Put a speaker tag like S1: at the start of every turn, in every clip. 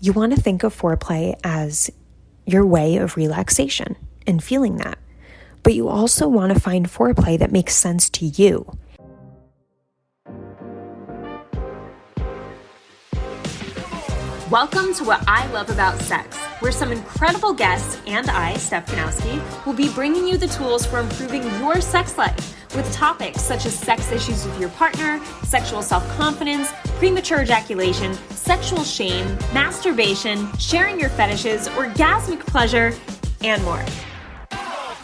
S1: You want to think of foreplay as your way of relaxation and feeling that. But you also want to find foreplay that makes sense to you.
S2: Welcome to What I Love About Sex, where some incredible guests and I, Steph Ganowski, will be bringing you the tools for improving your sex life with topics such as sex issues with your partner, sexual self-confidence, premature ejaculation, sexual shame, masturbation, sharing your fetishes, orgasmic pleasure, and more.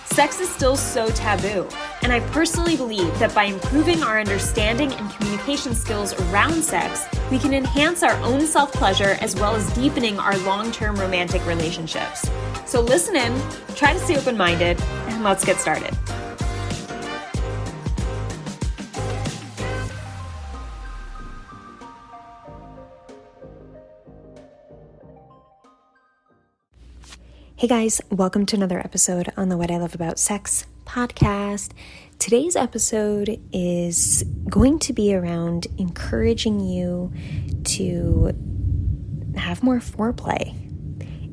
S2: Sex is still so taboo, and I personally believe that by improving our understanding and communication skills around sex, we can enhance our own self-pleasure as well as deepening our long-term romantic relationships. So listen in, try to stay open-minded, and let's get started.
S1: Hey guys, welcome to another episode on the What I Love About Sex podcast. Today's episode is going to be around encouraging you to have more foreplay.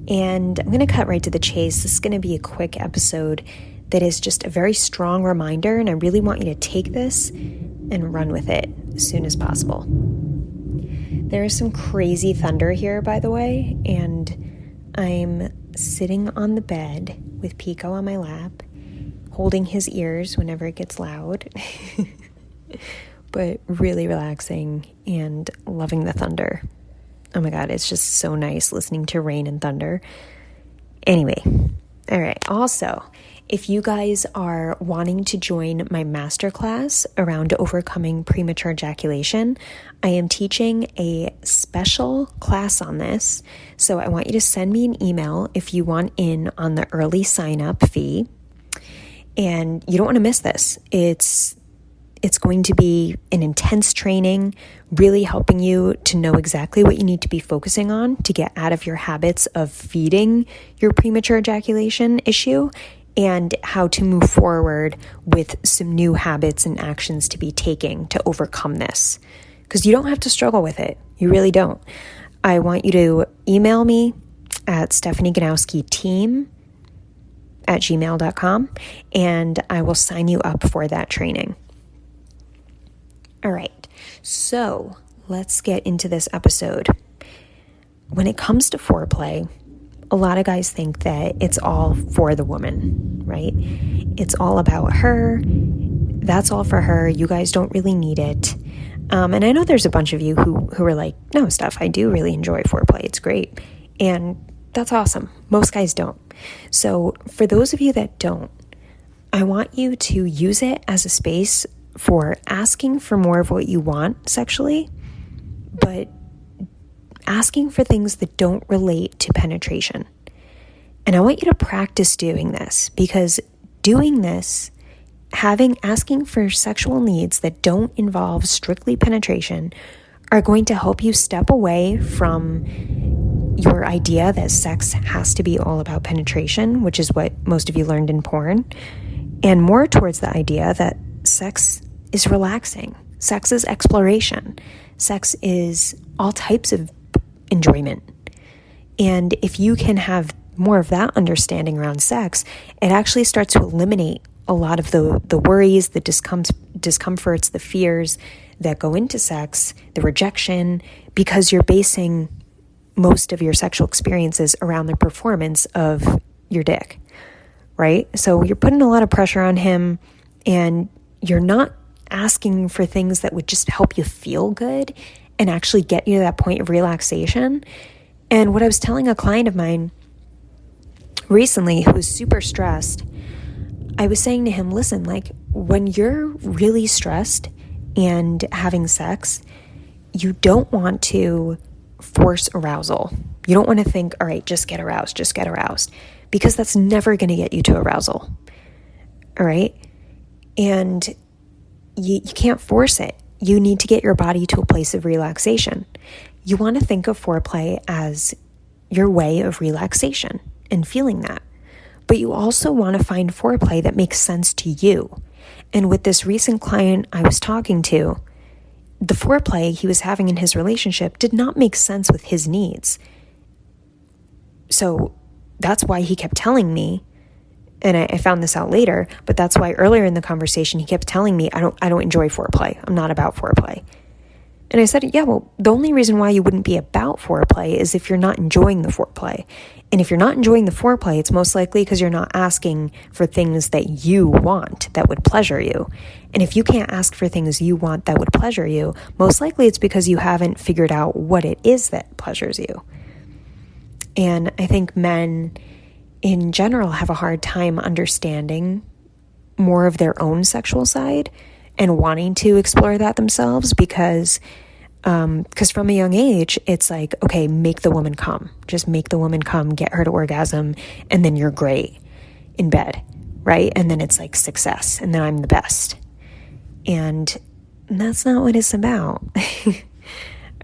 S1: And I'm going to cut right to the chase. This is going to be a quick episode that is just a very strong reminder, and I really want you to take this and run with it as soon as possible. There is some crazy thunder here, by the way, and I'm sitting on the bed with Pico on my lap, holding his ears whenever it gets loud, but really relaxing and loving the thunder. Oh my God, it's just so nice listening to rain and thunder. Anyway, all right. Also, if you guys are wanting to join my masterclass around overcoming premature ejaculation, I am teaching a special class on this. So I want you to send me an email if you want in on the early sign-up fee. And you don't want to miss this. It's going to be an intense training, really helping you to know exactly what you need to be focusing on to get out of your habits of feeding your premature ejaculation issue, and how to move forward with some new habits and actions to be taking to overcome this. Because you don't have to struggle with it. You really don't. I want you to email me at stephanieganowskiteam@gmail.com, and I will sign you up for that training. All right, so let's get into this episode. When it comes to foreplay, a lot of guys think that it's all for the woman, right? It's all about her. That's all for her. You guys don't really need it. And I know there's a bunch of you who are like, no, Steph, I do really enjoy foreplay. It's great. And that's awesome. Most guys don't. So for those of you that don't, I want you to use it as a space for asking for more of what you want sexually, but asking for things that don't relate to penetration. And I want you to practice doing this, because doing this, asking for sexual needs that don't involve strictly penetration, are going to help you step away from your idea that sex has to be all about penetration, which is what most of you learned in porn, and more towards the idea that sex is relaxing. Sex is exploration. Sex is all types of enjoyment. And if you can have more of that understanding around sex, it actually starts to eliminate a lot of the worries, the discomforts, the fears that go into sex, the rejection, because you're basing most of your sexual experiences around the performance of your dick, right? So you're putting a lot of pressure on him, and you're not asking for things that would just help you feel good and actually get you to that point of relaxation. And what I was telling a client of mine recently who was super stressed, I was saying to him, listen, like when you're really stressed and having sex, you don't want to force arousal. You don't want to think, all right, just get aroused, because that's never going to get you to arousal. All right. And you can't force it. You need to get your body to a place of relaxation. You want to think of foreplay as your way of relaxation and feeling that. But you also want to find foreplay that makes sense to you. And with this recent client I was talking to, the foreplay he was having in his relationship did not make sense with his needs. So that's why he kept telling me, and I found this out later, but that's why earlier in the conversation he kept telling me, I don't enjoy foreplay. I'm not about foreplay. And I said, yeah, well, the only reason why you wouldn't be about foreplay is if you're not enjoying the foreplay. And if you're not enjoying the foreplay, it's most likely because you're not asking for things that you want that would pleasure you. And if you can't ask for things you want that would pleasure you, most likely it's because you haven't figured out what it is that pleasures you. And I think men in general have a hard time understanding more of their own sexual side and wanting to explore that themselves because from a young age, it's like, okay, make the woman come. Just make the woman come, get her to orgasm, and then you're great in bed, right? And then it's like success, and then I'm the best. And that's not what it's about.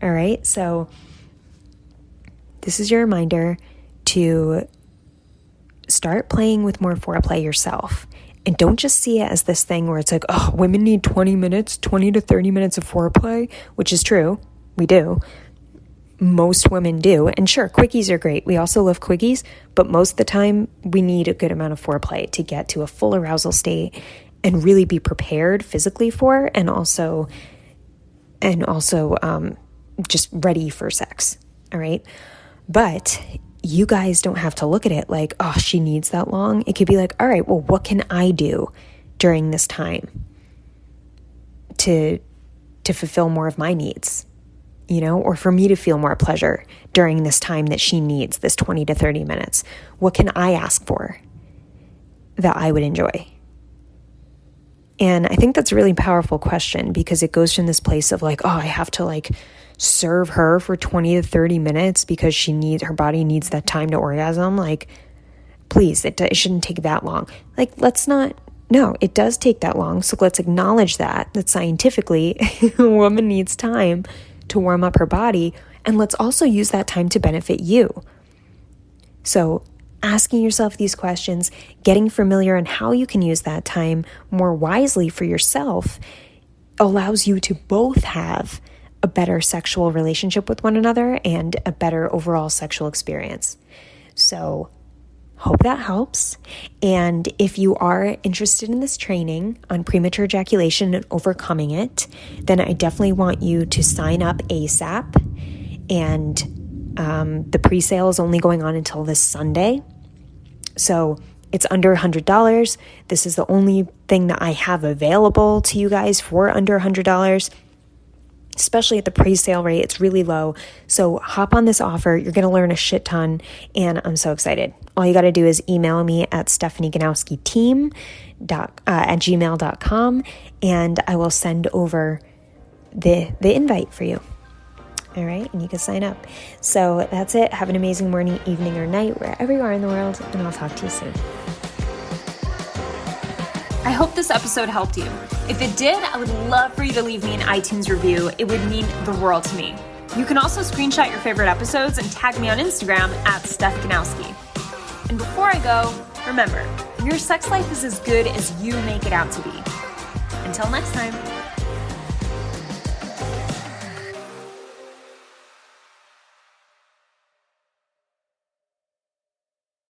S1: All right, so this is your reminder to start playing with more foreplay yourself. And don't just see it as this thing where it's like, oh, women need 20 to 30 minutes of foreplay, which is true. We do. Most women do. And sure, quickies are great. We also love quickies, but most of the time we need a good amount of foreplay to get to a full arousal state and really be prepared physically for, and also just ready for sex. All right. But you guys don't have to look at it like, oh, she needs that long. It could be like, all right, well, what can I do during this time to fulfill more of my needs, or for me to feel more pleasure during this time that she needs, this 20 to 30 minutes? What can I ask for that I would enjoy? And I think that's a really powerful question because it goes from this place of like, oh, I have to like serve her for 20 to 30 minutes because her body needs that time to orgasm. Like, please, it shouldn't take that long. Like, no, it does take that long. So let's acknowledge that scientifically a woman needs time to warm up her body. And let's also use that time to benefit you. So asking yourself these questions, getting familiar on how you can use that time more wisely for yourself allows you to both have a better sexual relationship with one another and a better overall sexual experience. So hope that helps. And if you are interested in this training on premature ejaculation and overcoming it, then I definitely want you to sign up ASAP. And the pre-sale is only going on until this Sunday. So it's under $100. This is the only thing that I have available to you guys for under $100. Especially at the pre-sale rate, it's really low. So hop on this offer. You're going to learn a shit ton, and I'm so excited. All you got to do is email me at stephanieganowskiteam@gmail.com, and I will send over the invite for you. All right, and you can sign up. So that's it. Have an amazing morning, evening, or night, wherever you are in the world, and I'll talk to you soon.
S2: I hope this episode helped you. If it did, I would love for you to leave me an iTunes review. It would mean the world to me. You can also screenshot your favorite episodes and tag me on Instagram at Steph Ganowski. And before I go, remember, your sex life is as good as you make it out to be. Until next time.